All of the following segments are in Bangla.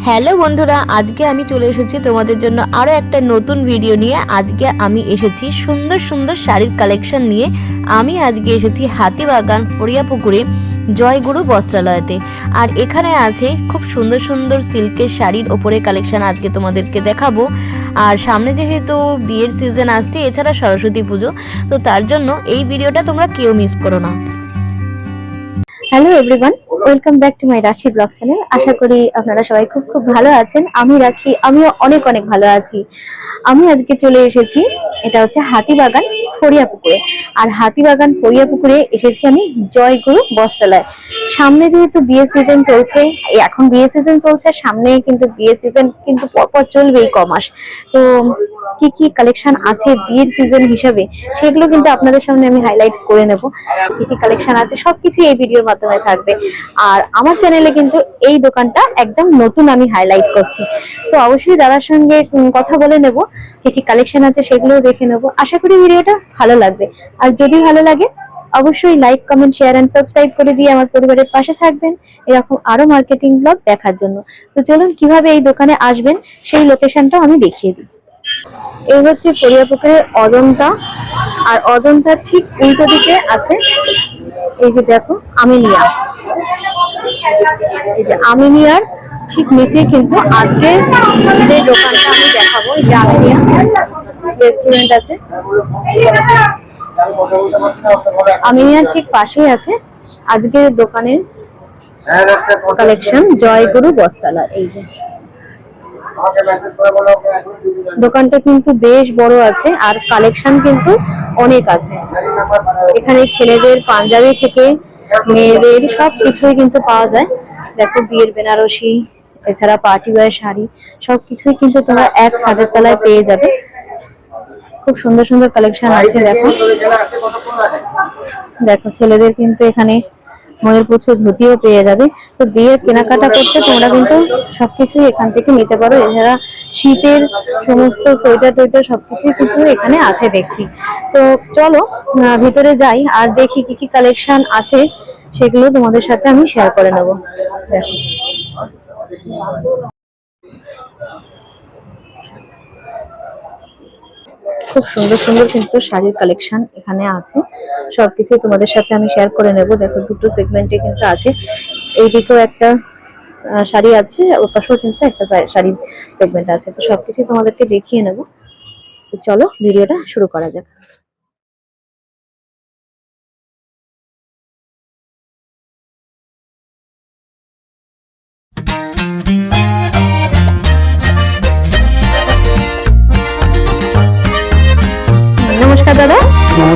হ্যালো বন্ধুরা, আজকে আমি চলে এসেছি তোমাদের জন্য আরও একটা নতুন ভিডিও নিয়ে। আজকে আমি এসেছি সুন্দর সুন্দর শাড়ির কালেকশন নিয়ে। আমি আজকে এসেছি হাতিবাগান ফরিয়াপুকুরে জয়গুরু বস্ত্রালয়তে। আর এখানে আছে খুব সুন্দর সুন্দর সিল্কের শাড়ির ওপরে কালেকশন আজকে তোমাদেরকে দেখাবো। আর সামনে যেহেতু বিয়ের সিজন আসছে, এছাড়া সরস্বতী পুজো, তো তার জন্য এই ভিডিওটা তোমরা কেউ মিস করো না। Hello everyone, welcome back to my রাখি ব্লগ চ্যানেল। আশা করি আপনারা সবাই খুব খুব ভালো আছেন। আমিও অনেক অনেক ভালো আছি। আমি আজকে চলে এসেছি, এটা হচ্ছে হাতিবাগান ফরিয়াপুকুরে। আর হাতিবাগান ফরিয়াপুকুরে এসেছি আমি জয়গুরু বস্ত্রালয়। সামনে যেহেতু বিয়ে সিজন চলছে, এখন বিয়ে সিজন চলছে, সামনে কিন্তু বিয়ে সিজন কিন্তু পরপর চলবে এই কমাস। তো কি কি কালেকশন আছে বিয়ের সিজন হিসাবে, সেগুলো কিন্তু আপনাদের সামনে আমি হাইলাইট করে নেব। কি কি কালেকশন আছে সবকিছু এই ভিডিওর মাধ্যমে থাকবে। আর আমার চ্যানেলে কিন্তু এই দোকানটা একদম নতুন আমি হাইলাইট করছি। তো অবশ্যই দাদার সঙ্গে কথা বলে নেব, কি কি কালেকশন আছে সেগুলোও দেখে নেব। আশা করি ভিডিওটা ভালো লাগবে। আর যদি ভালো লাগে অবশ্যই like, comment, share and subscribe করে দিয়ে আমার পরিবারের পাশে থাকবেন এরকম আরো মার্কেটিং ব্লগ দেখার জন্য। তো চলুন কিভাবে এই দোকানে আসবেন সেই লোকেশনটা আমি দেখিয়ে দিই। এই হচ্ছে ফরিয়াপুকুরের অজন্তা। আর অজন্তার ঠিক উল্টো দিকে আছে এই যে দেখো আমিনিয়া। এই যে আমিনিয়ার ঠিক নিচে কিন্তু আজকে যে দোকানটা আমি দেখাবো, এই যে আমিনিয়া রেস্টুরেন্ট আছে, আমিনিয়ার ঠিক পাশেই আছে আজকের দোকানের কালেকশন জয়গুরু বস্ত্রালয়। এই যে দোকানটা কিন্তু বেশ বড় আছে আর কালেকশন কিন্তু অনেক আছে। এখানে ছেলেদের পাঞ্জাবি থেকে মেয়েদের সবকিছুই কিন্তু পাওয়া যায়। দেখো বিয়ের বেনারসি, এছাড়া পার্টি ওয়্যার শাড়ি, সবকিছুই কিন্তু তোমরা এক ছাদের তলায় পেয়ে যাবে। খুব সুন্দর সুন্দর কালেকশন আছে। দেখো দেখো ছেলেদের কিন্তু এখানে ময়ূরপুচ্ছ ধুতিও পেয়ে যাবে। তো বিয়ের কেনাকাটা করতে তোমরা কিন্তু সবকিছুই এখান থেকে নিতে পারো। এছাড়া শীতের সমস্ত সোয়েটার টোয়েটার সবকিছুই কিন্তু এখানে আছে দেখছি। তো চলো ভিতরে যাই আর দেখি কি কি কালেকশন আছে, সেগুলো তোমাদের সাথে আমি শেয়ার করে নেবো। দেখো খুব সুন্দর সুন্দর কিন্তু শাড়ির কালেকশন এখানে আছে, সবকিছু তোমাদের সাথে আমি শেয়ার করে নেব। দেখো দুটো সেগমেন্টে কিন্তু আছে, এইদিকেও একটা শাড়ি আছে, ওর পাশেও কিন্তু একটা শাড়ির সেগমেন্ট আছে। তো সবকিছু তোমাদেরকে দেখিয়ে নেব। তো চলো ভিডিওটা শুরু করা যাক। নমস্কার দাদা,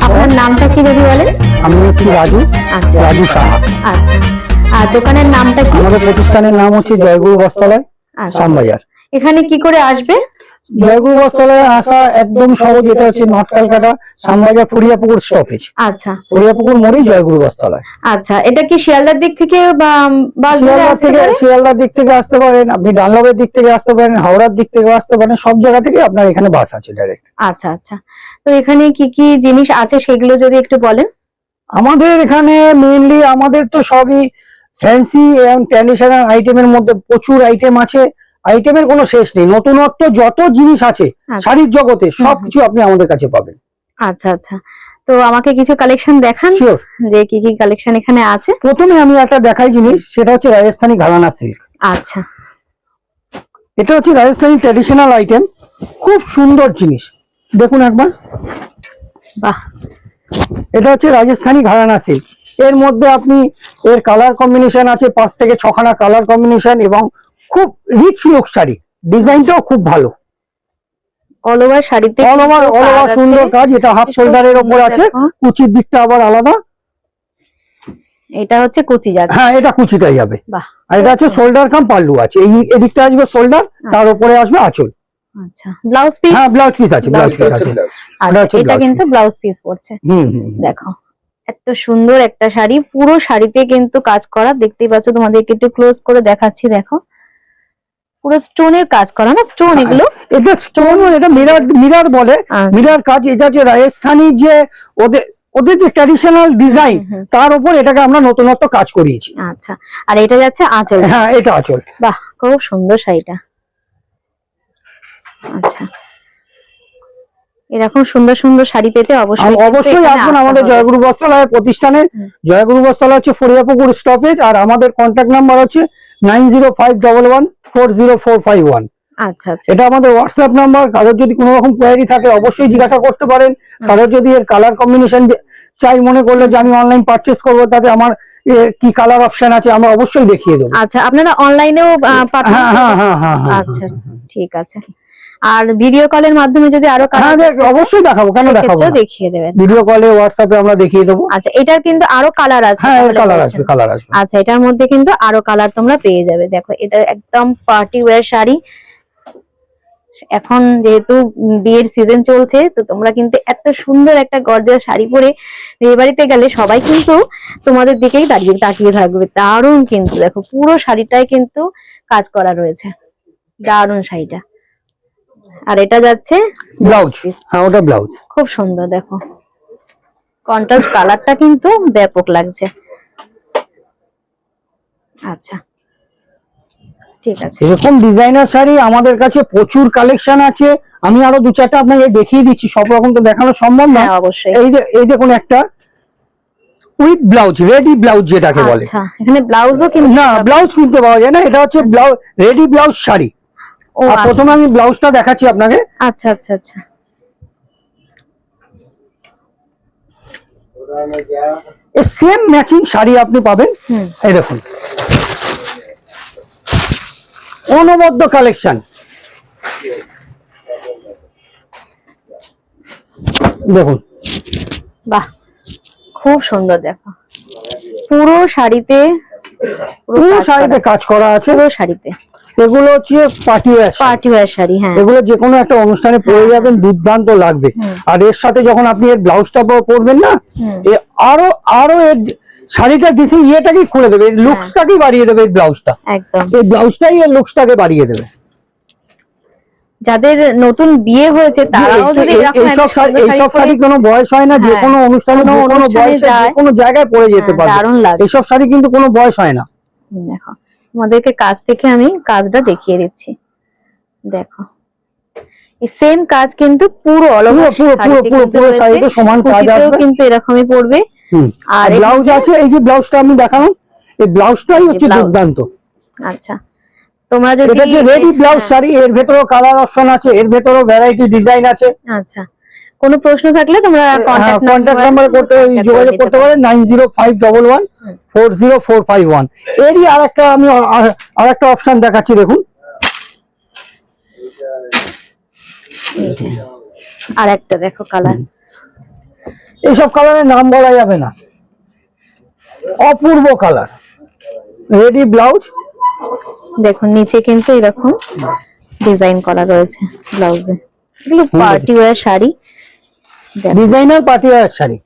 আপনার নামটা কি যদি বলেন? আমি হচ্ছি রাজু। আচ্ছা, রাজু সাহা। আচ্ছা, আর দোকানের নামটা কি? আমাদের প্রতিষ্ঠানের নাম হচ্ছে জয়গুরু বস্ত্রালয়, শ্যামবাজার। এখানে কি করে আসবে? জয়গুরু বস্ত্রালয়ে আসা একদম সহজ। এটা হচ্ছে নর্থ কলকাতা শ্যামবাজার ফরিয়াপুকুর স্টপেজ। আচ্ছা, ফরিয়াপুকুর মোড়েই জয়গুরু বস্ত্রালয়। আচ্ছা, এটা কি শিয়ালদার দিক থেকে বা শিয়ালদার দিক থেকে আসতে পারেন, আপনি ডানলপের দিক থেকে আসতে পারেন, হাওড়ার দিক থেকে আসতে পারেন, সব জায়গা থেকে আপনার এখানে বাস আছে ডাইরেক্ট। আচ্ছা আচ্ছা, তো এখানে কি কি জিনিস আছে সেগুলো যদি একটু বলেন। আমাদের এখানে মেইনলি আমাদের তো সবই ফ্যান্সি এবং ট্র্যাডিশনাল আইটেমের মধ্যে প্রচুর আইটেম আছে। আইটেমের কোনো শেষ নেই। নতুনত্ব যত জিনিস আছে শাড়ির জগতে সবকিছু আপনি আমাদের কাছে পাবেন। আচ্ছা আচ্ছা, তো আমাকে কিছু কালেকশন দেখান যে কি কি কালেকশন এখানে আছে। প্রথমে আমি একটা দেখাই জিনিস, সেটা হচ্ছে রাজস্থানি ঘরানা সিল্ক। আচ্ছা, এটা হচ্ছে রাজস্থানি ট্র্যাডিশনাল আইটেম, খুব সুন্দর জিনিস। দেখুন একবার, বাহ, এটা হচ্ছে রাজস্থানি ঘরানা সিল্ক। এর মধ্যে আপনি এর কালার কম্বিনেশন আছে 5 থেকে 6খানা কালার কম্বিনেশন, এবং খুব রিচ লুক শাড়ি। ডিজাইনটাও খুব ভালো, অল ওভার শাড়িতে অল ওভার সুন্দর কাজ। এটা হাফ শোল্ডারের উপর আছে, কুচির দিকটা আবার আলাদা। এটা হচ্ছে কুচি যাবে, হ্যাঁ এটা কুচিটাই যাবে। বাহ, আর এটা হচ্ছে শোল্ডার কাম পাল্লু আছে। এই এদিকটা আসবে শোল্ডার, তার উপরে আসবে আঁচল। আচ্ছা, ব্লাউজ পিস? হ্যাঁ ব্লাউজ পিস আছে, ব্লাউজ পিস আছে। এটা কিন্তু ব্লাউজ পিস পড়ছে। দেখো এত সুন্দর একটা শাড়ি, পুরো শাড়িতে কিন্তু কাজ করা। দেখতেই পাচ্ছ, তোমাদেরকে একটু ক্লোজ করে দেখাচ্ছি। দেখো পুরো স্টোনের কাজ করা, না স্টোন এগুলো? এটা স্টোন, এটা মিরর বলে, মিরর কাজ। এটা যে রাজস্থানি যে ওদের ওদের যে ট্র্যাডিশনাল ডিজাইন তার উপর এটাকে আমরা নতুনত্ব কাজ করিয়েছি। আচ্ছা, আর এটা যাচ্ছে আঁচল। হ্যাঁ, এটা আঁচল। বাহ, খুব সুন্দর শাড়িটা। আচ্ছা, এরকম সুন্দর সুন্দর শাড়ি পেতে অবশ্যই আসুন আমাদের জয়গুরু বস্ত্রালয় প্রতিষ্ঠানে। জয়গুরু বস্ত্রালয় হচ্ছে ফরিয়াপুকুর স্টপেজ, আর আমাদের কন্ট্যাক্ট নাম্বার হচ্ছে 9051140451। আচ্ছা আচ্ছা, এটা আমাদের হোয়াটসঅ্যাপ নাম্বার। কারোর যদি কোনো রকম কোয়ারি থাকে অবশ্যই জিজ্ঞাসা করতে পারেন। কারোর যদি এর কালার কম্বিনেশন চাই মনে করলে যে আমি অনলাইন পারচেজ করবো, তাতে আমার কি কালার অপশন আছে আমরা অবশ্যই দেখিয়ে দেবো। আচ্ছা, আপনারা অনলাইনেও পাঠান? হ্যাঁ। আচ্ছা, ঠিক আছে। আর ভিডিও কলের মাধ্যমে যদি আরো অবশ্যই দেখাবো, কেন দেখাবো, দেখিয়ে দেবেন। ভিডিও কলে হোয়াটসঅ্যাপে আমরা দেখিয়ে দেবো। আচ্ছা, এটার কিন্তু আরো কালার আছে? হ্যাঁ, কালার আসবে। আচ্ছা, এটার মধ্যে কিন্তু আরো কালার তোমরা পেয়ে যাবে। দেখো, এটা একদম পার্টি ওয়্যার শাড়ি। এখন যেহেতু বিয়ের সিজন চলছে, তো তোমরা কিন্তু এত সুন্দর একটা গর্জিয়াস শাড়ি পরে বিয়ে বাড়িতে গেলে সবাই কিন্তু তোমাদের দিকেই তাকিয়ে থাকবে। দারুণ কিন্তু, দেখো পুরো শাড়িটাই কিন্তু কাজ করা রয়েছে। দারুণ শাড়িটা। আর এটা যাচ্ছে ব্লাউজ। হ্যাঁ, ওটা ব্লাউজ। খুব সুন্দর, দেখো কন্ট্রাস্ট কালারটা কিন্তু ব্যাপক লাগছে। আচ্ছা, ঠিক আছে। এরকম ডিজাইনার শাড়ি আমাদের কাছে প্রচুর কালেকশন আছে। আমি আরো দু চারটা আপনাকে দেখিয়ে দিচ্ছি, সব রকম তো দেখানো সম্ভব না। অবশ্যই। এই দেখুন একটা উইথ ব্লাউজ, রেডি ব্লাউজ যেটাকে বলে। আচ্ছা, এখানে ব্লাউজও কিন্তু না, ব্লাউজ কিনতে পাওয়া যায় না, এটা হচ্ছে ব্লাউজ, রেডি ব্লাউজ শাড়ি। আর প্রথমে আমি ব্লাউজটা দেখাচ্ছি আপনাকে। আচ্ছা আচ্ছা আচ্ছা, সেম ম্যাচিং শাড়ি আপনি পাবেন। এই দেখুন, অনবদ্য কালেকশন। দেখুন, বাহ, খুব সুন্দর। দেখো পুরো শাড়িতে কাজ করা আছে। পুরো শাড়িতে এগুলো হচ্ছে পার্টি ওয়্যার শাড়ি। হ্যাঁ, এগুলো যে কোনো একটা অনুষ্ঠানে পরে যাবেন, দুর্দান্ত লাগবে। আর এর সাথে যখন আপনি এর ব্লাউজটা পরবেন না, আরো এর শাড়িটা ইয়েটাকেই খুলে দেবে, লুকসটাকেই বাড়িয়ে দেবে। এই ব্লাউজটা, একদম এই ব্লাউজটাই এর লুকসটাকে বাড়িয়ে দেবে। যাদের নতুন বিয়ে হয়েছে তারাও যদি এইসব শাড়ি কোনো বয়স হয় না, যে কোনো অনুষ্ঠানে যে কোনো বয়সে যে কোনো জায়গায় পরে যেতে পারবে। এইসব শাড়ি কিন্তু কোনো বয়স হয় না। দেখো, তোমাদেরকে কাজ থেকে আমি কাজটা দেখিয়ে দিচ্ছি। দেখো, এই সেম কাজ কিন্তু পুরো পুরো শাড়িতে সমান কাজ আসবে, কিন্তু এরকমই পড়বে। আর ব্লাউজ আছে, এই যে ব্লাউজটা আমি দেখালাম, এই ব্লাউজটাই হচ্ছে দুর্দান্ত। আচ্ছা, তোমরা যদি এটা যে রেডি ব্লাউজ শাড়ি, এর ভেতরেও কালার অপশন আছে, এর ভেতরেও ভ্যারাইটি ডিজাইন আছে। আচ্ছা, কোনো প্রশ্ন থাকলে তোমরা কন্টাক্ট নাম্বার যোগাযোগ করতে পারেন 9051140451। এরই আরেকটা আমি আরেকটা অপশন দেখাচ্ছি, দেখুন। আরেকটা দেখো কালার, এইসব কালারের নাম বলা যাবে না, অপূর্ব কালার। রেডি ব্লাউজ, দেখুন নিচে কিন্তু এরকম ডিজাইন করা রয়েছে ব্লাউজে। এগুলো party wear sari, designer party wear sari.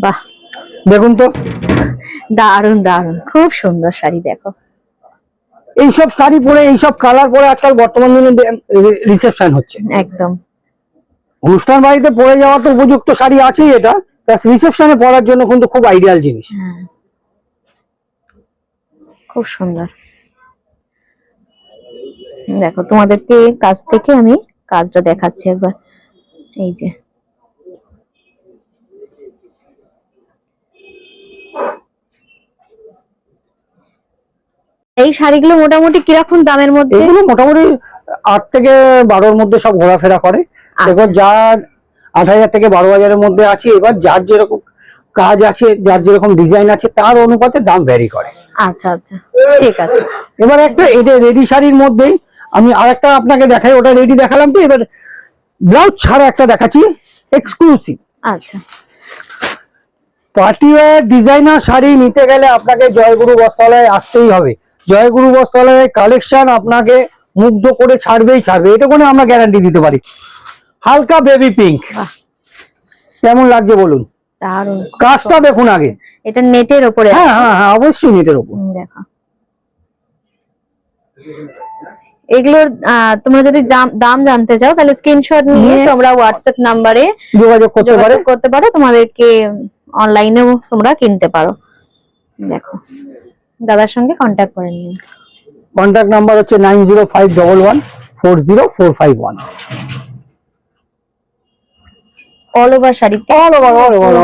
বাহ, দেখুন তো, দারুন দারুন, খুব সুন্দর শাড়ি। দেখো, এইসব শাড়ি পরে, এইসব কালার পরে আজকাল বর্তমান দিনে রিসেপশন হচ্ছে। একদম অনুষ্ঠান বাড়িতে পরে যাওয়ার তো উপযুক্ত শাড়ি আছেই, এটা প্লাস রিসেপশনে পরার জন্য কিন্তু খুব আইডিয়াল জিনিস। খুব সুন্দর। দেখো, তোমাদেরকে কাজ থেকে আমি কাজটা দেখাচ্ছি একবার। এই যে এই শাড়িগুলো মোটামুটি কিরকম দামের মধ্যে? এগুলো মোটামুটি 8 থেকে 12-এর মধ্যে সব ঘোরাফেরা করে। এবার যার 8,000 থেকে 12,000-এর মধ্যে আছে। এবার যার যেরকম কাজ আছে, যার যেরকম ডিজাইন আছে, তার অনুপাতে দাম ভ্যারি করে। আচ্ছা আচ্ছা, ঠিক আছে। এবার একটা এটা রেডি শাড়ির মধ্যেই আমি আরেকটা আপনাকে দেখাই, ওটা রেডি দেখালাম তো, এবার ব্লাউজ ছাড়া একটা দেখাচ্ছি এক্সক্লুসিভ। আচ্ছা, পার্টি ওয়্যার ডিজাইনার শাড়ি নিতে গেলে আপনাকে জয়গুরু বস্ত্রালয়ে আসতেই হবে। জয়গুরু বস্ত্রালয়ের কালেকশন আপনাকে মুগ্ধ করে ছাড়বেই ছাড়বে, এটা কোনো আমরা গ্যারান্টি দিতে পারি। হালকা বেবি পিঙ্ক, কেমন লাগছে বলুন? দারুণ। কাজটা দেখুন আগে, এটা নেটের উপরে। হ্যাঁ হ্যাঁ হ্যাঁ, অবশ্যই নেটের উপর। দেখো, এগুলোর তোমরা যদি দাম জানতে চাও তাহলে স্ক্রিনশট নিয়ে তোমরা হোয়াটসঅ্যাপ নাম্বারে যোগাযোগ করতে পারো। তোমাদেরকে অনলাইনেও তোমরা কিনতে পারো। দেখো দাদার সঙ্গে কন্ট্যাক্ট করে নিন। কন্ট্যাক্ট নাম্বার হচ্ছে 9051140451। অল ওভার শাড়িতে All over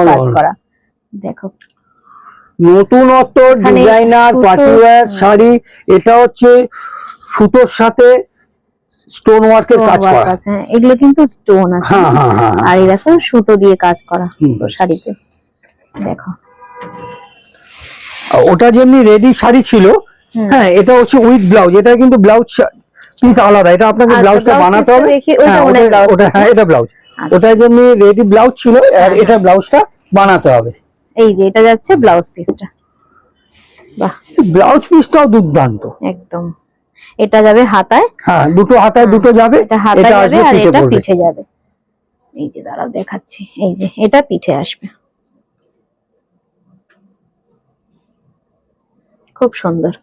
কাজ করা। দেখো নতুনত্ব ডিজাইনার পার্টি ওয়্যার শাড়ি, এটা হচ্ছে সুতোর সাথে স্টোন ওয়ার্কের কাজ করা। হ্যাঁ, এগুলো কিন্তু স্টোন আছে। আর এই দেখো সুতো দিয়ে কাজ করা শাড়িতে। দেখো ওটা যেমনি রেডি শাড়ি ছিল, হ্যাঁ এটা হচ্ছে উইথ ব্লাউজ। এটা কিন্তু ব্লাউজ পিস আলাদা, এটা আপনাকে ব্লাউজটা বানাতে হবে। হ্যাঁ এটা ব্লাউজ, ওটা যেমনি রেডি ব্লাউজ ছিল আর এটা ব্লাউজটা বানাতে হবে। এই যে এটা যাচ্ছে ব্লাউজ পিসটা। বাহ, ব্লাউজ পিসটাও দুর্দান্ত একদম। এটা যাবে হাতায়, হ্যাঁ দুটো হাতায় দুটো যাবে, এটা হাতায় যাবে আর এটা পিঠে যাবে। এই যে দাঁড়াও দেখাচ্ছি, এই যে এটা পিঠে আসবে। খুব সুন্দর।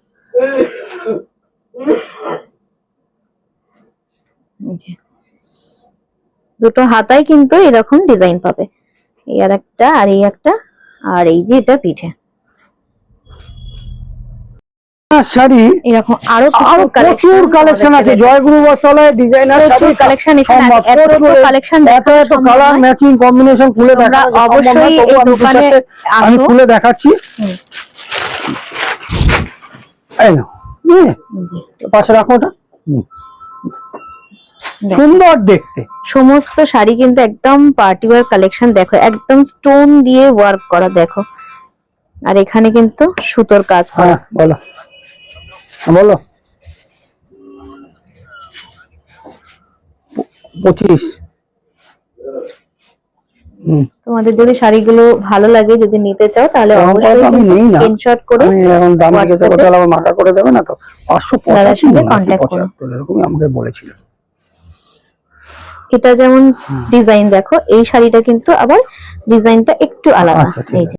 দুটো হাতায় কিন্তু এরকম ডিজাইন পাবে, এই আর একটা আর এই একটা, আর এই যে এটা পিঠে শাড়ি। এরকম আরো প্রচুর কালেকশন আছে জয়গুরু বস্ত্রালয়ে। ডিজাইনার শাড়ি কালেকশন, এত কালার ম্যাচিং কম্বিনেশন খুলে দেখা অবশ্যই আমি খুলে দেখাচ্ছি। এই নাও, পাশে রাখো ওটা। সুন্দর দেখতে সমস্ত শাড়ি কিন্তু একদম পার্টি ওয়্যার কালেকশন। দেখো একদম স্টোন দিয়ে ওয়ার্ক করা, দেখো। আর এখানে কিন্তু সুতোর কাজ করা। বলো বলো 25। তোমাদের যদি শাড়িগুলো ভালো লাগে, যদি নিতে চাও তাহলে অবশ্যই স্ক্রিনশট করে এখন দাম জিজ্ঞাসা করতে হলে আবার মাথা করে দেবে না তো। 585 কন্টাক্ট করো, এরকমই আমাকে বলেছিল। এটা যেমন ডিজাইন দেখো, এই শাড়িটা কিন্তু আবার ডিজাইনটা একটু আলাদা। এই যে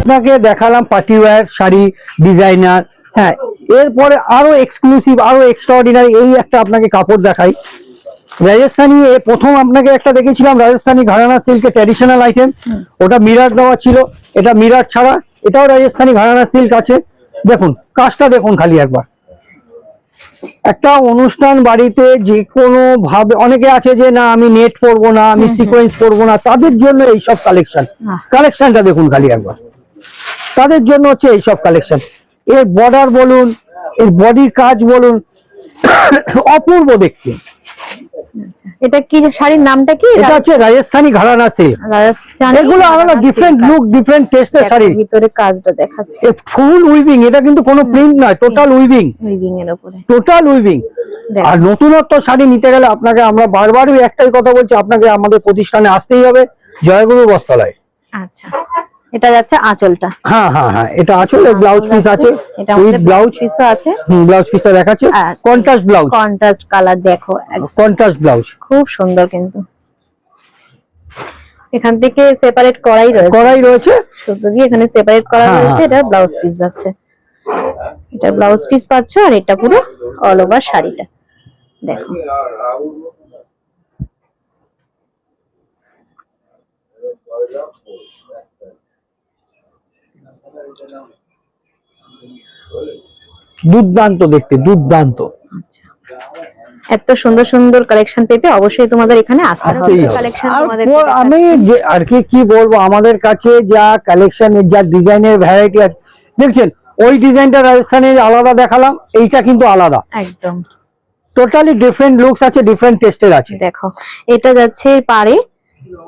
আপনাকে দেখালাম পার্টি ওয়্যার শাড়ি ডিজাইনার। হ্যাঁ এরপরে আরো এক্সক্লুসিভ আরো এক্সট্রাঅর্ডিনারি এই একটা আপনাকে কাপড় দেখাই। রাজস্থানী প্রথম আপনাকে একটা দেখেছিলাম রাজস্থানী ঘরানা সিল্কের ট্র্যাডিশনাল আইটেম, ওটা মিরার দেওয়া ছিল, এটা মিরার ছাড়া। এটাও রাজস্থানী ঘরানা সিল্ক আছে। দেখুন কাজটা দেখুন খালি একবার। একটা অনুষ্ঠান বাড়িতে যে কোনো ভাবে, অনেকে আছে যে না আমি নেট পরবো না, আমি সিকোয়েন্স পরবো না, তাদের জন্য এইসব কালেকশনটা দেখুন খালি একবার। তাদের জন্য হচ্ছে এইসব কালেকশন। এর বর্ডার বলুন, এর বডির কাজ বলুন, অপূর্ব দেখতে। এটা কি শাড়ির নামটা কি? এটা হচ্ছে রাজস্থানী ঘরানা সিল্ক। এগুলো আলাদা ডিফারেন্ট লুক, ডিফারেন্ট টেস্টের শাড়ি। ভিতরে কাজটা দেখাচ্ছে ফুল উইভিং, এটা কিন্তু কোনো প্রিন্ট নয়, টোটাল উইভিং। এর উপরে টোটাল উইভিং। আর নতুনত্ব শাড়ি নিতে গেলে আপনাকে আমরা বারবার একটাই কথা বলছি, আপনাকে আমাদের প্রতিষ্ঠানে আসতেই হবে, জয়গুরু বস্ত্রালয়। আচ্ছা, এটা যাচ্ছে আঁচলটা। হ্যাঁ হ্যাঁ হ্যাঁ, এটা আঁচল, ব্লাউজ পিস আছে, উইথ ব্লাউজ পিসও আছে। ব্লাউজ পিসটা দেখাচ্ছে, কন্ট্রাস্ট ব্লাউজ, কন্ট্রাস্ট কালার। দেখো কন্ট্রাস্ট ব্লাউজ, খুব সুন্দর। কিন্তু এখান থেকে সেপারেট করাই রয়েছে সুতো দিয়ে, এখানে সেপারেট করা রয়েছে। এটা ব্লাউজ পিস যাচ্ছে, এটা ব্লাউজ পিস পাচ্ছ। আর এটা পুরো অল ওভার শাড়িটা দেখো। দুর্দান্ত দেখতে, দুর্দান্ত। এত সুন্দর সুন্দর কালেকশন পেতে অবশ্যই তোমাদের এখানে আসতে হবে। আমি যে আর কি বলবো, আমাদের কাছে যা কালেকশন, যা ডিজাইনের ভ্যারাইটি আছে দেখছেন, ওই ডিজাইনটা রাজস্থানের আলাদা দেখালাম, এইটা কিন্তু আলাদা, একদম টোটালি ডিফারেন্ট লুকস আছে, ডিফারেন্ট টেস্টের আছে। দেখো এটা যাচ্ছে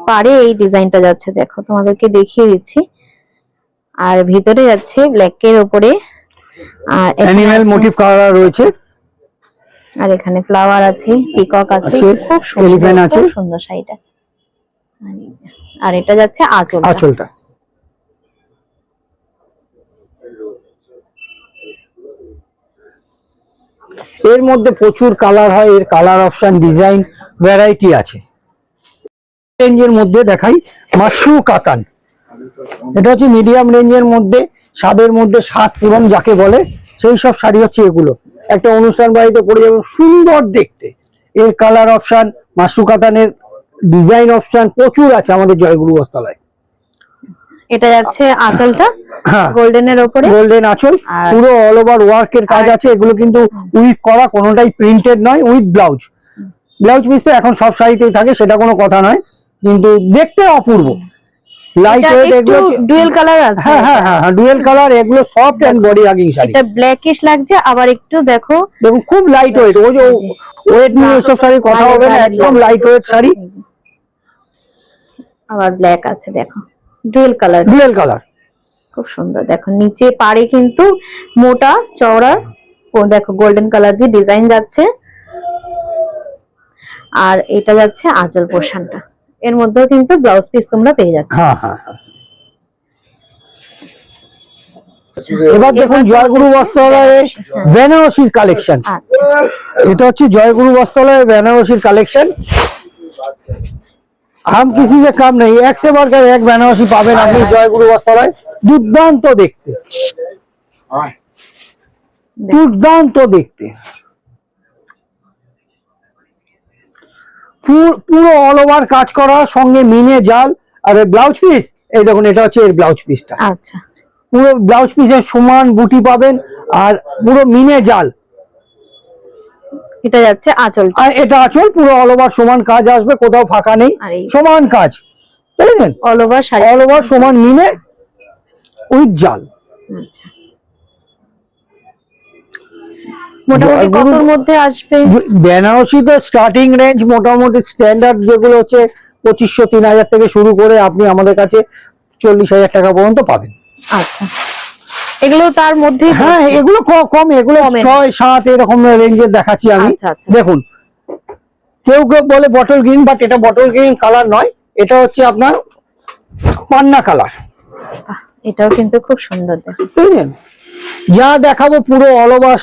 পাড়ে এই ডিজাইনটা যাচ্ছে, দেখো তোমাদেরকে দেখিয়ে দিচ্ছি। আর ভিতরে যাচ্ছে ব্ল্যাক এর উপরে আর এখানে অ্যানিমেল আছে- মোটিভ করা রয়েছে। আর এখানে ফ্লাওয়ার আছে, পিকক আছে, আছে, খুব সুন্দর, elephant আছে। খুব সুন্দর শাড়িটা। আর এটা যাচ্ছে আঁচল। আঁচলটা এর মধ্যে প্রচুর কালার হয়, এর কালার অপশন ডিজাইন ভ্যারাইটি আছে। রেঞ্জের মধ্যে দেখাই মাশরু কাতান, এটা হচ্ছে মিডিয়াম রেঞ্জের মধ্যে, স্বাদের মধ্যে স্বাদ পূরণ যাকে বলে সেই সব শাড়ি হচ্ছে এগুলো। একটা অনুষ্ঠান বাড়িতে পরে যাবে, সুন্দর দেখতে। এর কালার অপশন, মাশরু কাতানের ডিজাইন অপশন প্রচুর আছে আমাদের জয়গুরু বস্ত্রালয়। এটা যাচ্ছে আঁচলটা হ্যাঁ, গোল্ডেনের উপরে, গোল্ডেন আঁচল, আর- পুরো অল ওভার ওয়ার্ক এর কাজ আছে। এগুলো কিন্তু উইথ করা, কোনোটাই প্রিন্টেড নয়, উইথ ব্লাউজ। ব্লাউজ পিস তো এখন সব শাড়িতেই থাকে, সেটা কোনো কথা নয়, কিন্তু দেখতে অপূর্ব। লাইট এটা ওয়েট একটু এগুলো, ডুয়েল কালার আছে। হ্যাঁ হ্যাঁ হ্যাঁ, ডুয়েল কালার, এগুলো soft and body hugging sari. এটা ব্ল্যাকিশ লাগছে, আবার একটু দেখো দেখুন খুব লাইট ওয়েট, ওই যে ওয়েট নিয়ে এসব শাড়ি কথা হবে না, একদম লাইট ওয়েট শাড়ি। আবার ব্ল্যাক আছে, দেখো ডুয়েল কালার, ডুয়েল কালার। খুব সুন্দর। দেখো নিচে পাড়ে কিন্তু মোটা চওড়া, ও দেখো গোল্ডেন কালার দিয়ে ডিজাইন যাচ্ছে। আর এটা যাচ্ছে আঁচল পোর্শনটা, এর মধ্যেও কিন্তু ব্লাউজ পিস তোমরা পেয়ে যাচ্ছ। হ্যাঁ হ্যাঁ হ্যাঁ। এবার দেখুন জয়গুরু বস্ত্রালয়ে বেনারসির কালেকশন। আচ্ছা, এটা হচ্ছে জয়গুরু বস্ত্রালয়ের বেনারসির কালেকশন। हम किसी से कम नहीं, एक से बढ़कर एक বেনারসি পাবেন আপনি জয়গুরু বস্ত্রালয়। দুর্দান্ত দেখতে, দুর্দান্ত দেখতে, পুরো অল ওভার কাজ করা, সঙ্গে মিনে জাল। আর ব্লাউজ পিস, এই দেখুন এটা হচ্ছে এর ব্লাউজ পিসটা। আচ্ছা, পুরো ব্লাউজ পিসের সমান বুটি পাবেন, আর পুরো মিনে জাল। এটা যাচ্ছে আঁচল। আর এটা আঁচল, পুরো অল ওভার সমান কাজ আসবে, কোথাও ফাঁকা নেই, আর এই- সমান কাজ, বুঝলেন? All over sari. All over সমান মিনে উইথ জাল। আচ্ছা, মোটামুটি জয়গুরু- কতর মধ্যে আসবে? বেনারসি তো স্টার্টিং রেঞ্জ মোটামুটি স্ট্যান্ডার্ড যেগুলো হচ্ছে 2500 3000 থেকে শুরু করে আপনি আমাদের কাছে 40,000 টাকা পর্যন্ত পাবেন। আচ্ছা, এগুলো তার মধ্যে? হ্যাঁ, এগুলো কম, এগুলো কমের। 6-7 এরকম রেঞ্জের দেখাচ্ছি আমি। আচ্ছা, আচ্ছা। দেখুন, কেউ কেউ বলে বটল গ্রিন, বাট এটা বটল গ্রিন কালার নয়, এটা হচ্ছে আপনার পান্না কালার। এটাও কিন্তু খুব সুন্দর, দেখো। বুঝলেন? যা দেখাবো পুরো অল ওভার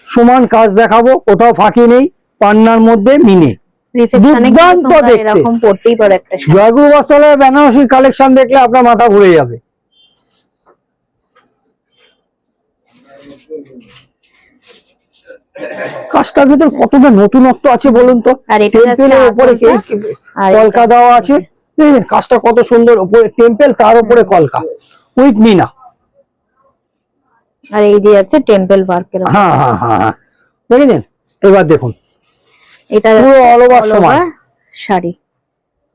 সমান কাজ দেখাবো, কোথাও ফাঁকি নেই, পান্নার মধ্যে মিনে। রিসেপশনে দুর্দান্ত তোমরা দেখতে। এরকম পড়তেই পারো একটা শাড়ি। জয়গুরু বস্ত্রালয়ের বেনারসির কালেকশন দেখলে আপনার মাথা ঘুরে যাবে। কাজটার ভিতর কতটা নতুনত্ব আছে বলুন তো। আর এটা যাচ্ছে টেম্পেলের উপরে আঁচলটা, আর কলকা এটা- দেওয়া আছে, দেখেছেন? কাজটা কত সুন্দর, উপরে টেম্পেল, তার উপরে কলকা উইথ মিনা। আর এই দিয়ে যাচ্ছে টেম্পল ওয়ার্কের। হ্যাঁ হ্যাঁ হ্যাঁ হ্যাঁ, দেখেছেন? এবার দেখুন এটা পুরো all over all সমান। over শাড়ি,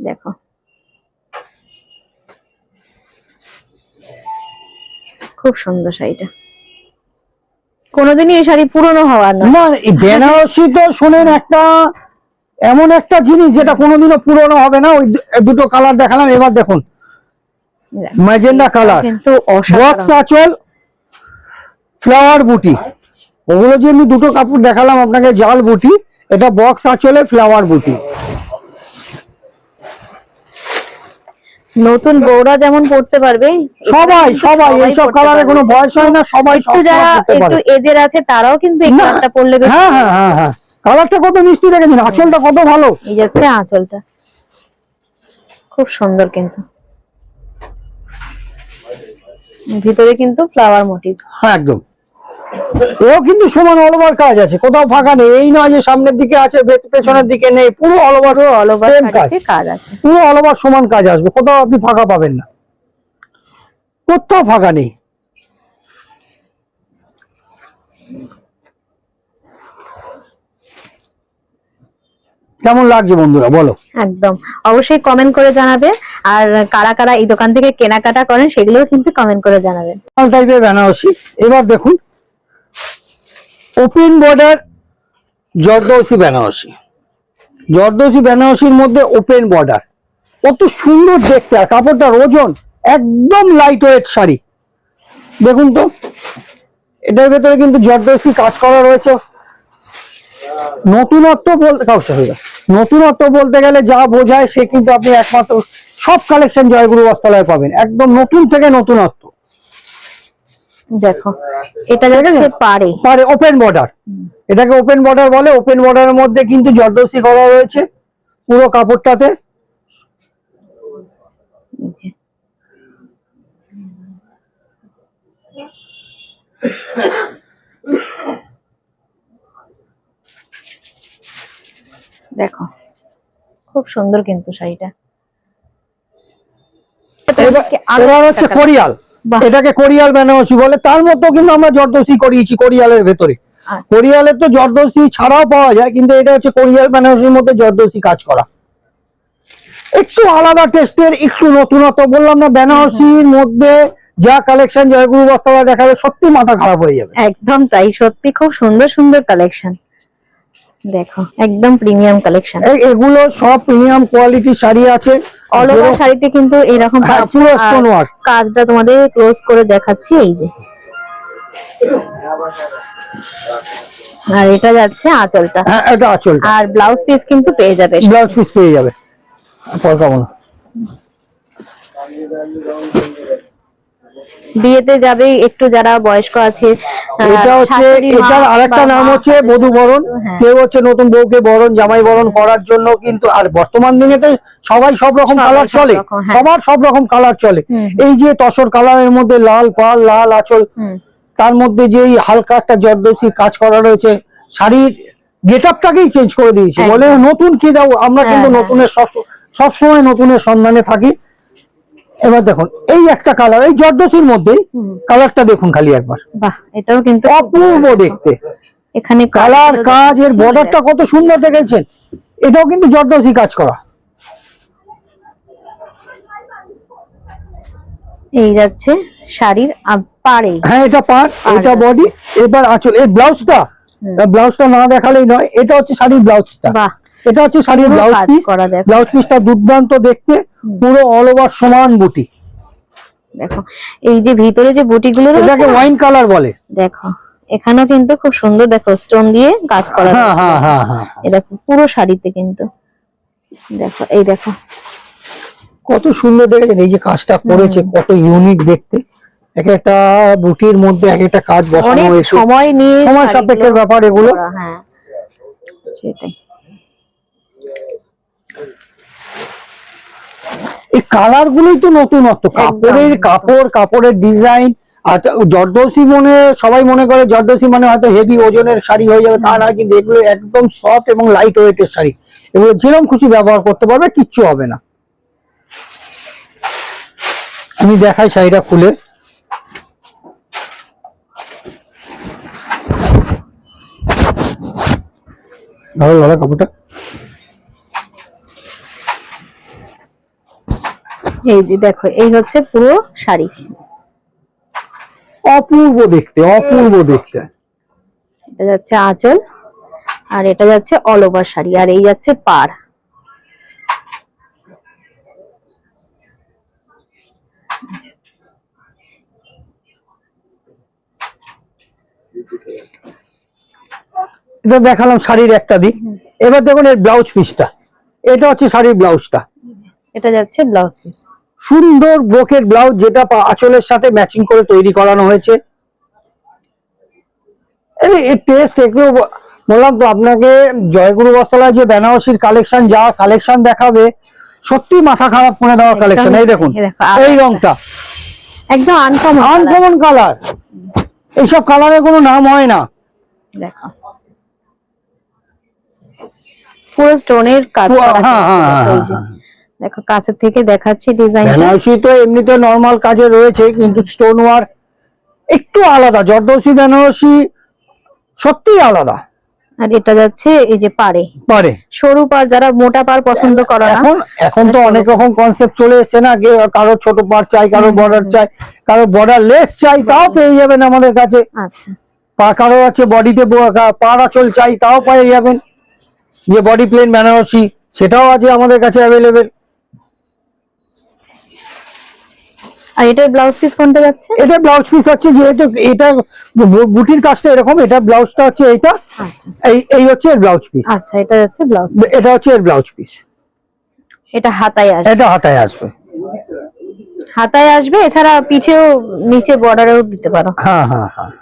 দেখো খুব সুন্দর শাড়িটা। কোনোদিনই এই শাড়ি পুরনো হওয়ার না। না, এই বেনারসি তো শোনেন একটা এমন একটা জিনিস যেটা কোনোদিনও পুরনো হবে না। ওই দুটো কালার দেখালাম, এবার দেখুন ম্যাজেন্ডা কালার, কিন্তু বক্স অসাধারণ। আঁচল, ফ্লাওয়ার বুটি। ওগুলো যে আমি দুটো কাপড় দেখালাম আপনাকে জাল বুটি, এটা বক্স আঁচলে ফ্লাওয়ার বুটি। নতুন বউরা যেমন পড়তে পারবে, সবাই সবাই এইসব পড়তে কালারে পারবে। কোনো বয়স হয় না, সবাই একটু সব যারা পড়তে একটু পারে। এজের আছে তারাও কিন্তু এই না, কালারটা পরলে বেশ। হ্যাঁ হ্যাঁ হ্যাঁ হ্যাঁ, কালারটা কত মিষ্টি দেখেছেন, আঁচলটা কত ভালো। এই যাচ্ছে আঁচলটা, খুব সুন্দর কিন্তু। ভিতরে কিন্তু ফ্লাওয়ার মোটিভ। হ্যাঁ একদম, এও কিন্তু সমান অল ওভার কাজ আছে, কোথাও ফাঁকা নেই। এই নয় যে সামনের দিকে আছে পেছনের দিকে নেই, পুরো all over, all over same কাজ, শাড়িতে কাজ আছে। পুরো অল ওভার সমান কাজ আসবে, কোথাও আপনি ফাঁকা পাবেন না, কোথাও ফাঁকা নেই। কেমন লাগছে বন্ধুরা বলো? একদম, অবশ্যই কমেন্ট করে জানাবে। আর কারা কারা এই দোকান থেকে কেনাকাটা করেন সেগুলোও কিন্তু কমেন্ট করে জানাবেন। টাইপের বেনারসি। এবার দেখুন ওপেন বর্ডার জর্দৌসি বেনারসি। জর্দৌসি বেনারসির মধ্যে ওপেন বর্ডার, কত সুন্দর দেখতে। আর কাপড়টার ওজন একদম লাইট ওয়েট শাড়ি, দেখুন তো এটার ভেতরে কিন্তু জর্দসি কাজ করা রয়েছে। নতুনত্ব বলতে গেলে যা বোঝায় সে কিন্তু আপনি একমাত্র সব কালেকশন জয়গুরু বস্ত্রালয়ে পাবেন, একদম নতুন থেকে নতুনত্ব। দেখো এটা যাচ্ছে পারে ওপেন বর্ডার, এটাকে ওপেন বর্ডার বলে। ওপেন বর্ডারের মধ্যে কিন্তু জর্দসি করা রয়েছে পুরো কাপড়টাতে। দেখো খুব সুন্দর কিন্তু শাড়িটা। এবার হচ্ছে কোরিয়াল, এটাকে কোরিয়াল বেনারসি বলে। তার মতো কিন্তু আমরা জর্দসি করিয়েছি কোরিয়ালের ভেতরে। কোরিয়ালের তো জর্দসি ছাড়াও পাওয়া যায়, কিন্তু এটা হচ্ছে কোরিয়াল বেনারসির মধ্যে জর্দসি কাজ করা, একটু আলাদা টেস্টের, একটু নতুনত্ব। বললাম না, বেনারসির মধ্যে যা কালেকশন জয়গুরু বস্ত্রালয় দেখাবে সত্যি মাথা খারাপ হয়ে যাবে। একদম তাই, সত্যি খুব সুন্দর সুন্দর কালেকশন। দেখো একদম প্রিমিয়াম কালেকশন, এগুলো সব প্রিমিয়াম কোয়ালিটির শাড়ি আছে। অল ওভার শাড়িতে কিন্তু এরকম কাজটা তোমাদের ক্লোজ করে দেখাচ্ছি, এই যে। আর এটা যাচ্ছে আঁচলটা, হ্যাঁ এটা আঁচলটা। আর ব্লাউজ পিস কিন্তু পেয়ে যাবে, ব্লাউজ পিস পেয়ে যাবে। বিয়েতে যাবে একটু যারা বয়স্ক আছে, এটা হচ্ছে, এটার আরেকটা নাম হচ্ছে বধূ বরণ। কেউ হচ্ছে নতুন বউকে বরণ, জামাই বরণ করার জন্য কিন্তু। আর বর্তমান দিনে তো সবাই সব রকম কালার চলে, সবার সব রকম কালার চলে। এই যে তসর কালারের মধ্যে লাল পাল, লাল আঁচল, তার মধ্যে যে হালকা একটা জর্দসি কাজ করা রয়েছে, শাড়ির গেটআপটাকেই চেঞ্জ করে দিয়েছে। বলে নতুন কি দাও, আমরা কিন্তু নতুনের সবসময় নতুনের সন্ধানে থাকি। এবার দেখুন এই একটা কালার, এই জর্দসির মধ্যেই কালারটা দেখুন খালি একবার, বাহ এটাও কিন্তু অপূর্ব দেখতে। এখানে কালার কাজ, এর বর্ডারটা কত সুন্দর দেখেছেন, এটাও কিন্তু জর্দসি কাজ করা। এই যাচ্ছে শাড়ির পাড়ে, হ্যাঁ এটা পাড়, এটা বডি। এবার আঁচল, এই ব্লাউজটা না দেখালেই নয়, এটা হচ্ছে শাড়ির ব্লাউজটা। বাহ এটা হচ্ছে শাড়ির ব্লাউজ পিস। ব্লাউজ পিসটা দুর্দান্ত দেখতে, পুরো অল ওভার সমান বুটি। দেখো এই যে ভিতরে যে বুটিগুলো রয়েছে, এটাকে ওয়াইন কালার বলে। দেখো এখানেও কিন্তু খুব সুন্দর, দেখো স্টোন দিয়ে কাজ করা রয়েছে। এই দেখো পুরো শাড়িতে কিন্তু, দেখো এই দেখো কত সুন্দর দেখেছেন, এই যে কাজটা করেছে কত ইউনিক দেখতে। এক একটা বুটির মধ্যে এক একটা কাজ বসানো হয়েছে, সময় নিয়ে, সময় সাপেক্ষের ব্যাপার এগুলো। হ্যাঁ সেটাই। এই কালার গুলোই তো নতুনত্ব, কাপড়ের ডিজাইন। আর জর্দসি সবাই মনে করে জর্দসি মানে হয়তো হেভি ওজনের শাড়ি হয়ে যাবে, তা না। কিন্তু এগুলো একদম সফট এবং লাইট ওয়েটের শাড়ি, এগুলো যেরকম খুশি ব্যবহার করতে পারবে, কিচ্ছু হবে না। আমি দেখাই শাড়িটা খুলে। ভালো লাগে কাপড়টা, এই যে দেখো এই হচ্ছে পুরো শাড়ি, অপূর্ব দেখতে, অপূর্ব দেখতে। এটা যাচ্ছে আঁচল, আর এটা যাচ্ছে অল ওভার শাড়ি, আর এই যাচ্ছে পাড়। এটা দেখালাম শাড়ির একটা দিক। এবার দেখুন এর ব্লাউজ পিসটা, এটা হচ্ছে শাড়ির ব্লাউজটা। এটা যাচ্ছে ব্লাউজ পিস, সুন্দর ব্রোকেট ব্লাউজ, যেটা আঁচলের সাথে ম্যাচিং করে তৈরি করানো হয়েছে। এর টেস্ট একটু বললাম তো আপনাকে, জয়গুরু বস্ত্রালয় যে বেনারসির কালেকশন, যা কালেকশন দেখাবে সত্যি মাথা খারাপ করে দেওয়া কালেকশন। এই দেখুন এই রংটা একদম আনকমন কালার, এইসব কালারের কোনো নাম হয় না। দেখো পুরো স্টোনের কাজ করা। দেখো কাছের থেকে দেখাচ্ছি ডিজাইনটা। বেনারসি তো এমনিতে নরমাল কাজে রয়েছে, কিন্তু স্টোন ওয়ার্ক একটু আলাদা। জর্দসি বেনারসি সত্যি আলাদা। আর এটা যাচ্ছে এই যে পাড়ে, সরু পাড়, যারা মোটা পাড় পছন্দ করে না। এখন তো অনেক রকম কনসেপ্ট চলে এসেছে না, কারো ছোট পাড় চাই, কারো বর্ডার চাই, কারো বর্ডার লেস চাই, তাও পেয়ে যাবেন আমাদের কাছে। আচ্ছা, কারো আছে বডিতে পাড় আঁচল চাই, তাও পেয়ে যাবেন। যে বডি প্লেন বেনারসি, সেটাও আছে আমাদের কাছে অ্যাভেলেবেল। আর এটার ব্লাউজ পিস কোনটা যাচ্ছে? এটা ব্লাউজ পিস হচ্ছে, যেহেতু এটা বুটির কাজটা এরকম, এটা ব্লাউজটা হচ্ছে এইটা। আচ্ছা এই হচ্ছে এর ব্লাউজ পিস। আচ্ছা, এটা যাচ্ছে ব্লাউজ, এটা হচ্ছে এর ব্লাউজ পিস। এটা হাতায় আসবে, এটা হাতায় আসবে, হাতায় আসবে। এছাড়া পিঠেও নিচে বর্ডারেও দিতে পারো। হ্যাঁ হ্যাঁ হ্যাঁ।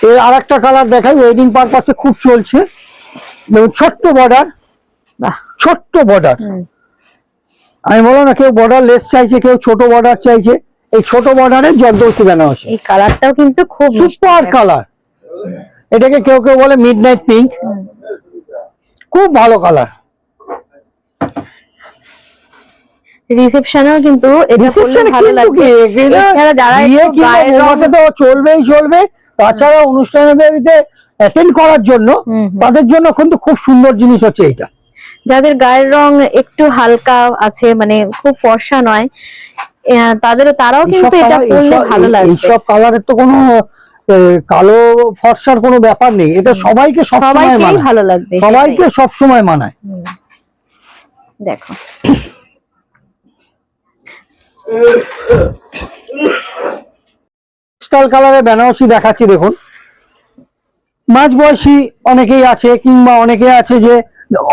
এর আরেকটা কালার দেখাই, ওয়েডিং পারপাসে খুব চলছে। ছোট্ট বর্ডার, বাহ, ছোট্ট বর্ডার। আমি বললাম না, কেউ বর্ডার লেস চাইছে, কেউ ছোট বর্ডার চাইছে। এই ছোট বর্ডারে জর্দৌসি বেনারসি, এই কালারটাও কিন্তু খুব সুপার কালার। এটাকে কেউ কেউ বলে মিডনাইট পিঙ্ক, খুব ভালো কালার। রিসেপশনেও কিন্তু এটা পরলে রিসেপশনে ভালো লাগবে। এছাড়া যারা একটু গায়ের রং তো চলবেই চলবে, তাছাড়া অনুষ্ঠানে অ্যাটেন্ড করার জন্য তাদের জন্য কিন্তু খুব সুন্দর জিনিস হচ্ছে এইটা। যাদের গায়ের রং একটু হালকা আছে, মানে খুব ফর্সা নয়, তারাও কিন্তু এটা পরলে ভালো লাগবে। এইসব কালারের তো কোনো কালো ফর্সার কোনো ব্যাপার নেই, এটা সবাইকে সবসময় মানায়, ভালো লাগবে, সবাইকে সবসময় মানায়। দেখো স্টাইল কালারের বেনারসি দেখাচ্ছি, দেখুন। মাঝ বয়সী অনেকেই আছে, কিংবা অনেকে আছে যে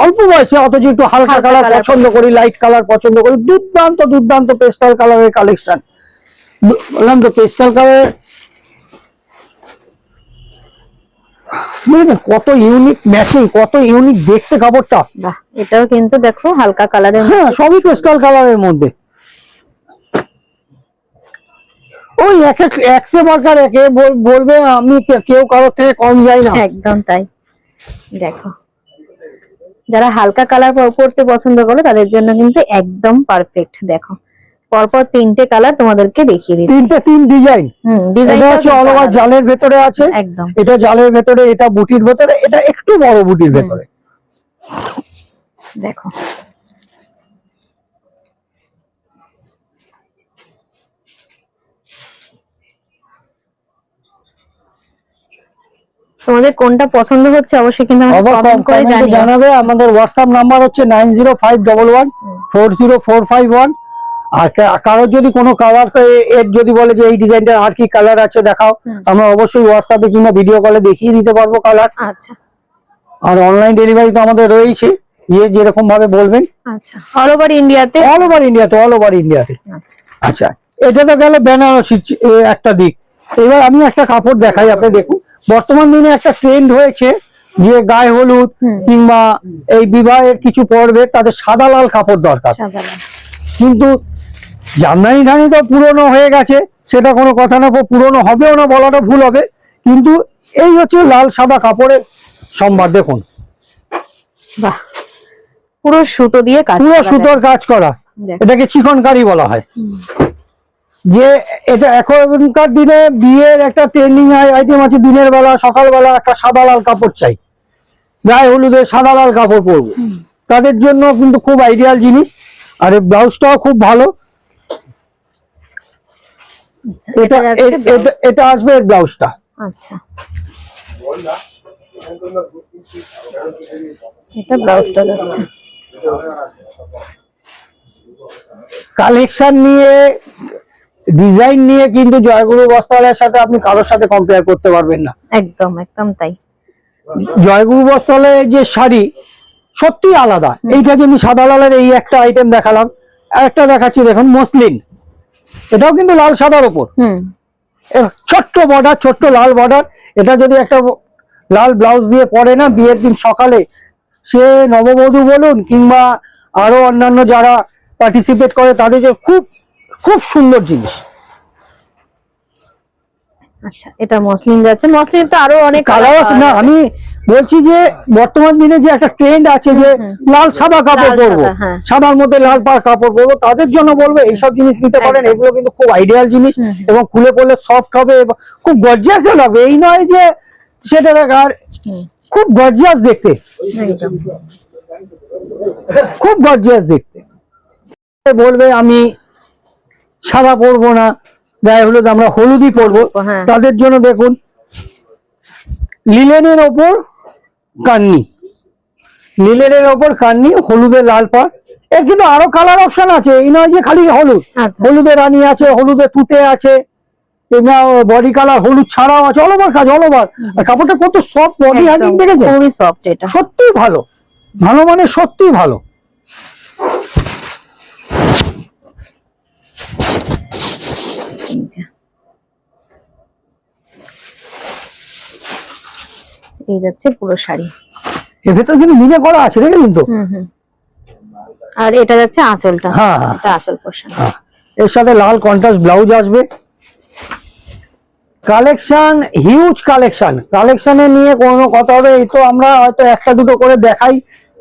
অল্প বয়সে অথচ একটু হালকা কালার পছন্দ করি, লাইট কালার পছন্দ করি। দুর্দান্ত দুর্দান্ত পেস্টাল কালারের কালেকশন। বললাম তো পেস্টাল কালার কত ইউনিক ম্যাচিং, কত ইউনিক দেখতে কাপড়টা। বাহ, এটাও কিন্তু দেখো হালকা কালারের, হ্যাঁ সবই পেস্টাল কালারের মধ্যে। ওই একশো মার্কার একে বলবে আমি কেউ কারোর থেকে কম যাই না, একদম তাই। দেখো যারা হালকা কালার পরতে পছন্দ করে তাদের জন্য কিন্তু একদম পারফেক্ট। দেখো পরপর তিনটে কালার তোমাদেরকে দেখিয়ে দিচ্ছি, তিন ডিজাইন। এটা হচ্ছে অল ওভার জালের ভেতরে আছে, একদম এটা জালের ভেতরে, এটা বুটির ভেতরে, এটা একটু বড় বুটির ভেতরে। দেখো তোমাদের কোনটা পছন্দ হচ্ছে অবশ্যই কিন্তু আমাকে কমেন্ট করে জানাবে। আমাদের হোয়াটসঅ্যাপ নাম্বার হচ্ছে 905111404551। আর কারোর যদি কোনো কালার এর যদি বলে যে এই ডিজাইনটার আর কি কালার আছে দেখাও, আমরা অবশ্যই হোয়াটসঅ্যাপে কিংবা ভিডিও কলে দেখিয়ে দিতে পারবো কালার। আচ্ছা, আর অনলাইন ডেলিভারি তো আমাদের রয়েছে, যেরকম ভাবে বলবেন। আচ্ছা, অল ওভার ইন্ডিয়াতে, অল ওভার ইন্ডিয়াতে। আচ্ছা আচ্ছা, এটা তো গেল বেনারসি একটা দিক। এবার আমি একটা কাপড় দেখাই, আপনি দেখুন। বর্তমান দিনে একটা ট্রেন্ড হয়েছে যে গায়ে হলুদ কিংবা এই বিবাহের কিছু পর্বে তাদের সাদা লাল কাপড় দরকার, কিন্তু জামদানি ধানি তো পুরনো হয়ে গেছে, সেটা কোনো কথা না, পুরনো হবেও না বলাটা ভুল হবে। কিন্তু এই হচ্ছে লাল সাদা কাপড়ের সম্ভার। দেখুন বাহ, পুরো সুতো দিয়ে কাজ, পুরো সুতোর কাজ করা, এটাকে চিকনকারি বলা হয়। যে এটা এখনকার দিনে বিয়ের একটা ট্রেন্ডিং আইটেম আছে, দিনের বেলা সকালবেলা একটা সাদা লাল কাপড় চাই, গায়ে হলুদে সাদা লাল কাপড় পরবো, তাদের জন্য কিন্তু খুব আইডিয়াল জিনিস। আর এই ব্লাউজটাও খুব ভালো। এটা আসবে এর ব্লাউজটা। আচ্ছা, এটা ব্লাউজটা যাচ্ছে। কালেকশন নিয়ে, ডিজাইন নিয়ে কিন্তু জয়গুরু বস্ত্রালয়ের সাথে আপনি কারোর সাথে কম্পেয়ার করতে পারবেন না। একদম একদম তাই। জয়গুরু বস্ত্রালয়ের যে শাড়ি সত্যি আলাদা। এইটা যে আমি সাদা লালের এই একটা আইটেম দেখালাম, আর একটা দেখাচ্ছি দেখুন মসলিন, এটাও কিন্তু লাল সাদার উপর, ছোট্ট বর্ডার, ছোট্ট লাল বর্ডার। এটা যদি একটা লাল ব্লাউজ দিয়ে পরে না বিয়ের দিন সকালে, সে নববধূ বলুন কিংবা আরো অন্যান্য যারা পার্টিসিপেট করে তাদের যে খুব খুব সুন্দর জিনিস। আচ্ছা, এটা মসলিন যাচ্ছে। মসলিন তো আরো অনেক কালার আছে না, আমি বলছি যে বর্তমান দিনে যে একটা ট্রেন্ড আছে যে লাল সাদা কাপড় পরবো, সাদার মধ্যে লাল পাড় কাপড় পরবো, তাদের জন্য বলবো এইসব জিনিস নিতে পারেন। এগুলো কিন্তু খুব আইডিয়াল জিনিস এবং খুলে পড়লে সফট হবে এবং খুব গর্জিয়াসও লাগবে। এই নয় যে সেটা খুব গর্জিয়াস দেখতে, খুব গর্জিয়াস দেখতে। বলবে আমি সাদা পরবো না, গায়ে হলুদ আমরা হলুদই পরবো, তাদের জন্য দেখুন লিলেনের ওপর কান্নি, নীলের ওপর কান্নি, হলুদের লাল পাড়। এর কিন্তু আরো কালার অপশন আছে, এই নয় যে খালি হলুদ। আচ্ছা। হলুদের রানী আছে, হলুদের তুতে আছে, বডি কালার হলুদ ছাড়াও আছে, অল ওভার কাজ, অল ওভার। আর কাপড়টা কত সফট, বডি হাগিং দেখেছে, খুবই সফট এটা। সত্যি ভালো, ভালো মানে সত্যি ভালো। এই যে, এই যাচ্ছে পুরো শাড়ি। এর ভেতর কিন্তু মিনে করা আছে, দেখেছেন তো? আর এটা যাচ্ছে আঁচলটা। হ্যাঁ, হ্যাঁ। এটা আঁচল পোর্শন। হ্যাঁ, এর সাথে লাল কন্ট্রাস্ট ব্লাউজ আসবে। কালেকশন হিউজ কালেকশন, কালেকশনে নিয়ে কোনো কথা হবে? এই তো আমরা হয়তো একটা দুটো করে দেখাই,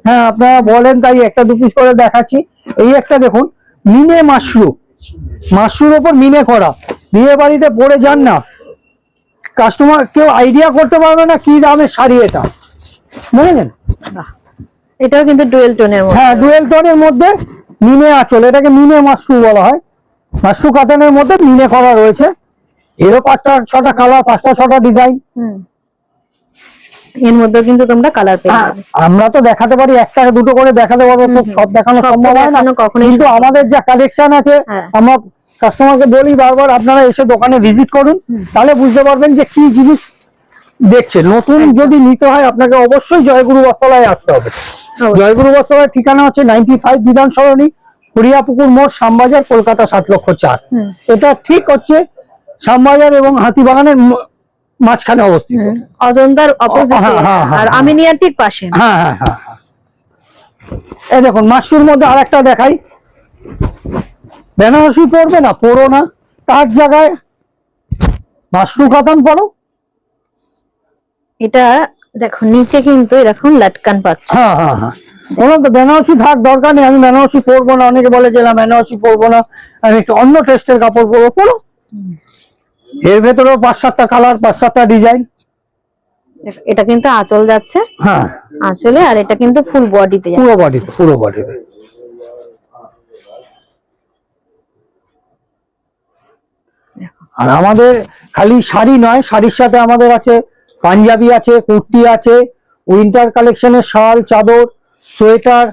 হ্যাঁ আপনারা বলেন তাই একটা দু পিস করে দেখাচ্ছি। এই একটা দেখুন, মিনে মাশরুর ওপর মিনে করা, বিয়ে বাড়িতে পরে যান না, কাস্টমার কেউ আইডিয়া করতে পারবে না কি দামের শাড়ি এটা, বুঝলেন? এটাও কিন্তু ডুয়েল টোনের মধ্যে। হ্যাঁ, ডুয়েল টোনের মধ্যে মিনে আঁচল, এটাকে মিনে মাশরু বলা হয়। মাশরু কাতানের মধ্যে মিনে করা রয়েছে। এরও 5টা-6টা কালার, 5টা-6টা ডিজাইন। এর মধ্যে কিন্তু তোমরা কালার পেয়ে যাবে। আমরা তো দেখাতে পারি, একটা দুটো করে দেখাতে পারবো, তো সব দেখানো সম্ভব হয় না কখনোই। কিন্তু আমাদের যা কালেকশন আছে, আমরা কাস্টমারকে বলি বারবার, আপনারা এসে দোকানে ভিজিট করুন, তাহলে বুঝতে পারবেন যে কি জিনিস দেখছেন। নতুন যদি নিতে হয় আপনাকে অবশ্যই জয়গুরু বস্ত্রালয়ে আসতে হবে। জয়গুরু বস্ত্রালয়ের ঠিকানা হচ্ছে 95 বিধান সরণি, হরিয়াপুকুর মোড়, শ্যামবাজার, কলকাতা 7,04,000। এটা ঠিক হচ্ছে শ্যামবাজার এবং হাতিবাগানের মাঝখানে অবস্থিত, অজন্তার অপোজিটে, আর আমিনিয়ার ঠিক পাশে। হ্যাঁ হ্যাঁ হ্যাঁ। এই দেখুন মাশরুর মধ্যে আরেকটা দেখাই, বেনারসি পরবে না, পরো না, তার জায়গায় মাশরু কাতান পরো। এটা দেখো নিচে কিন্তু এরকম লাটকান পাচ্ছে। হ্যাঁ হ্যাঁ হ্যাঁ, কোনো তো বেনারসি থাক দরকার নেই, আমি বেনারসি পরবো না, অনেকে বলে যে না বেনারসি পরবো না, আমি একটু অন্য টেস্টের কাপড় পরবো, পরো। এর ভেতরেও 5-7টা কালার, 5-7টা ডিজাইন। এটা কিন্তু আঁচল যাচ্ছে, হ্যাঁ আঁচলে, আর এটা কিন্তু ফুল বডিতে যাচ্ছে, পুরো বডিতে, পুরো বডিতে। আর আমাদের খালি শাড়ি নয়, শাড়ির সাথে আমাদের আছে পাঞ্জাবি আছে, কুর্তি আছে, উইন্টার কালেকশনের শাল, চাদর, সোয়েটার,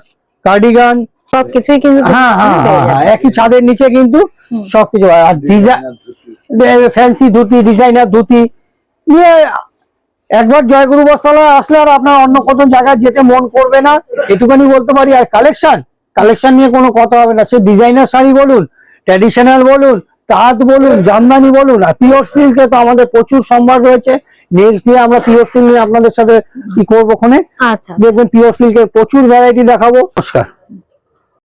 কার্ডিগান, সবকিছুই কিন্তু হ্যাঁ হ্যাঁ হ্যাঁ, একই ছাদের নিচে কিন্তু সবকিছু। আর design fancy dhoti, designer dhoti নিয়ে একবার জয়গুরু বস্ত্রালয়ে আসলে আর আপনার অন্য কোনো জায়গায় যেতে মন করবে না, এটুখানি বলতে পারি। আর কালেকশন নিয়ে কোনো কথা হবে না, সে ডিজাইনার শাড়ি বলুন, ট্র্যাডিশনাল বলুন, তাঁত বলুন, জামদানি বলুন, আর পিওর সিল্কে তো আমাদের প্রচুর সম্ভার রয়েছে। নেক্সট ডে আমরা পিওর সিল্ক নিয়ে আপনাদের সাথে কি করবো, ওখানে আচ্ছা দেখবেন পিওর সিল্কের প্রচুর ভ্যারাইটি দেখাবো। নমস্কার।